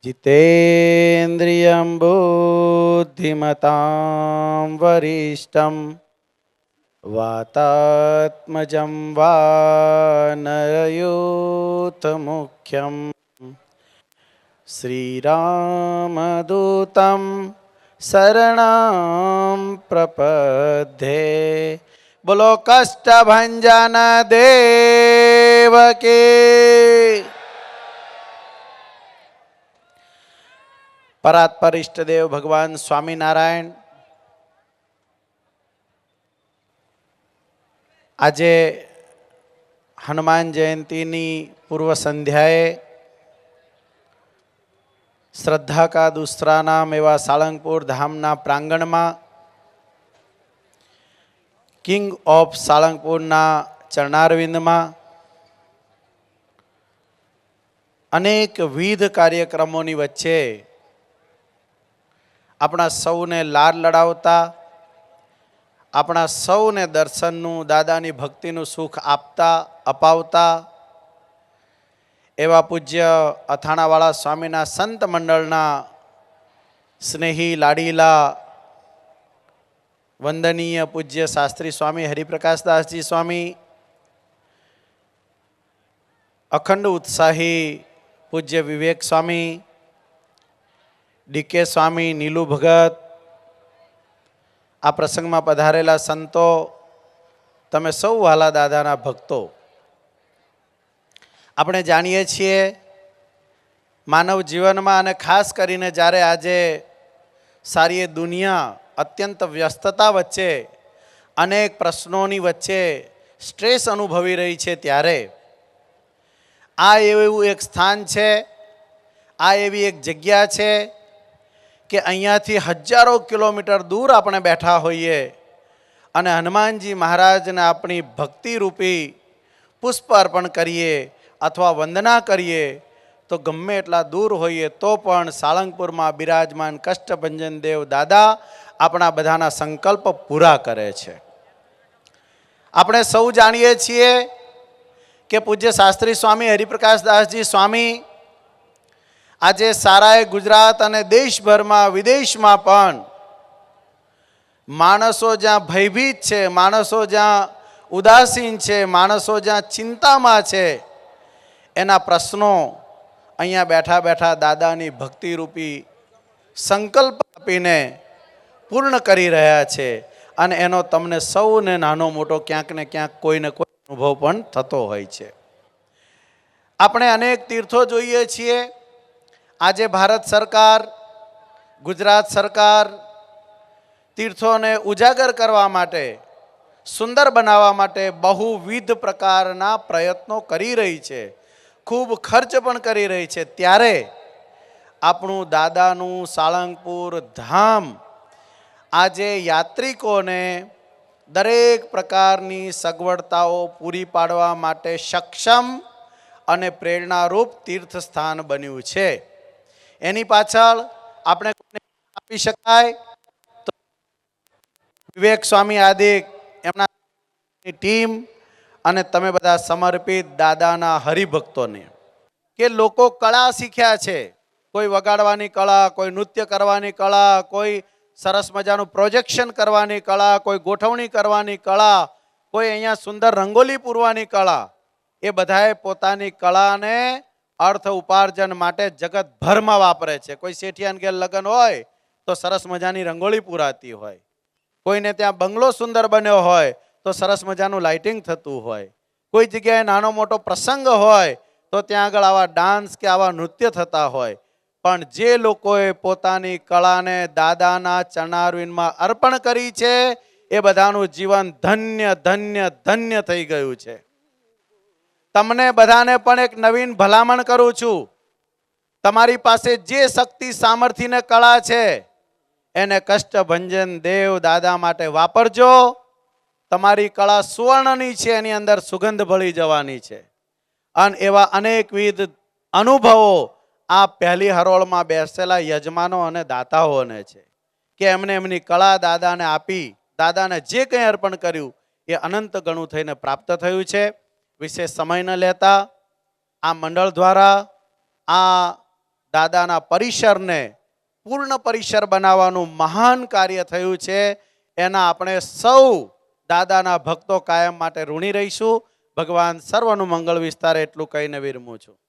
जितेन्द्रियं बुद्धिमतां वरिष्ठं वातात्मजं वानरयूथमुख्यं श्रीरामदूतं शरणं प्रपद्ये। बोलो कष्टभंजन देव के। परात्पर इष्टदेव भगवान स्वामीनारायण આજે હનુમાન જયંતીની પૂર્વ સંધ્યાએ શ્રદ્ધા કા દૂસરા નામ એવા સાળંગપુર ધામના પ્રાંગણમાં કિંગ ઓફ સાળંગપુરના ચરણારવિંદમાં અનેકવિધ કાર્યક્રમોની વચ્ચે આપણા સૌને લાડ લડાવતા, આપણા સૌને દર્શનનું, દાદાની ભક્તિનું સુખ આપતા અપાવતા એવા પૂજ્ય અથાણાવાળા સ્વામીના સંત મંડળના સ્નેહી લાડીલા વંદનીય પૂજ્ય શાસ્ત્રી સ્વામી હરિપ્રકાશદાસજી સ્વામી, અખંડ ઉત્સાહી પૂજ્ય વિવેક સ્વામી, ડીકે સ્વામી, નીલુ ભગત, આ પ્રસંગમાં પધારેલા સંતો, તમે સૌ વાલા દાદાના ભક્તો, આપણે જાણીએ છીએ માનવ જીવનમાં અને ખાસ કરીને જ્યારે આજે સારી એ દુનિયા અત્યંત વ્યસ્તતા વચ્ચે અનેક પ્રશ્નોની વચ્ચે સ્ટ્રેસ અનુભવી રહી છે, ત્યારે આ એવું એક સ્થાન છે, આ એવી એક જગ્યા છે કે અહીંયાથી હજારો કિલોમીટર દૂર આપણે બેઠા હોઈએ અને હનુમાનજી મહારાજને આપણી ભક્તિરૂપી પુષ્પ અર્પણ કરીએ અથવા વંદના કરીએ તો ગમે એટલા દૂર હોઈએ તો પણ સાળંગપુરમાં બિરાજમાન કષ્ટભંજન દેવ દાદા આપણા બધાના સંકલ્પ પૂરા કરે છે. આપણે સૌ જાણીએ છીએ કે પૂજ્ય શાસ્ત્રી સ્વામી હરિપ્રકાશદાસજી સ્વામી આજે સારાએ ગુજરાત અને દેશભરમાં વિદેશમાં પણ માણસો જ્યાં ભયભીત છે, માણસો જ્યાં ઉદાસીન છે, માણસો જ્યાં ચિંતામાં છે, એના પ્રશ્નો અહીંયા બેઠા બેઠા દાદાની ભક્તિરૂપી સંકલ્પ આપીને પૂર્ણ કરી રહ્યા છે અને એનો તમને સૌને નાનો મોટો ક્યાંક ને ક્યાંક કોઈને કોઈ અનુભવ પણ થતો હોય છે. આપણે અનેક તીર્થો જોઈએ છીએ. આજે ભારત સરકાર, ગુજરાત સરકાર તીર્થોને ઉજાગર કરવા માટે, સુંદર બનાવવા માટે બહુવિધ પ્રકારના પ્રયત્નો કરી રહી છે, ખૂબ ખર્ચ પણ કરી રહી છે. ત્યારે આપણું દાદાનું સાળંગપુર ધામ આજે યાત્રિકોને દરેક પ્રકારની સગવડતાઓ પૂરી પાડવા માટે સક્ષમ અને પ્રેરણારૂપ તીર્થસ્થાન બન્યું છે. એની પાછળ આપણે આપી શકાય તો વિવેક સ્વામી આદિ એમના ટીમ અને તમે બધા સમર્પિત દાદાના હરિભક્તોને, કે લોકો કળા શીખ્યા છે, કોઈ વગાડવાની કળા, કોઈ નૃત્ય કરવાની કળા, કોઈ સરસ મજાનું પ્રોજેક્શન કરવાની કળા, કોઈ ગોઠવણી કરવાની કળા, કોઈ અહીંયા સુંદર રંગોલી પૂરવાની કળા, એ બધાએ પોતાની કળાને અર્થ ઉપાર્જન માટે જગતભરમાં વાપરે છે. કોઈ શેઠિયાન ઘેર લગ્ન હોય તો સરસ મજાની રંગોળી પૂરાતી હોય, કોઈને ત્યાં બંગલો સુંદર બન્યો હોય તો સરસ મજાનું લાઇટિંગ થતું હોય, કોઈ જગ્યાએ નાનો મોટો પ્રસંગ હોય તો ત્યાં આગળ આવા ડાન્સ કે આવા નૃત્ય થતા હોય. પણ જે લોકોએ પોતાની કળાને દાદાના ચરણારવિંદમાં અર્પણ કરી છે એ બધાનું જીવન ધન્ય ધન્ય ધન્ય થઈ ગયું છે. તમને બધાને પણ એક નવીન ભલામણ કરું છું, તમારી પાસે જે શક્તિ, સામર્થ્ય ને કળા છે એને કષ્ટભંજન દેવ દાદા માટે વાપરજો. તમારી કળા સુવર્ણની છે, એની અંદર સુગંધ ભળી જવાની છે. અને એવા અનેકવિધ અનુભવો આ પહેલી હરોળમાં બેસેલા યજમાનો અને દાતાઓને છે કે એમને એમની કળા દાદાને આપી, દાદાને જે કંઈ અર્પણ કર્યું એ અનંત ગણું થઈને પ્રાપ્ત થયું છે. વિશેષ સમય ન લેતા આ મંડળ દ્વારા આ દાદાના પરિસરને પૂર્ણ પરિસર બનાવવાનું મહાન કાર્ય થયું છે. એના આપણે સૌ દાદાના ભક્તો કાયમ માટે ઋણી રહીશું. ભગવાન સર્વનું મંગળ વિસ્તારે એટલું કહીને વિરમું છું.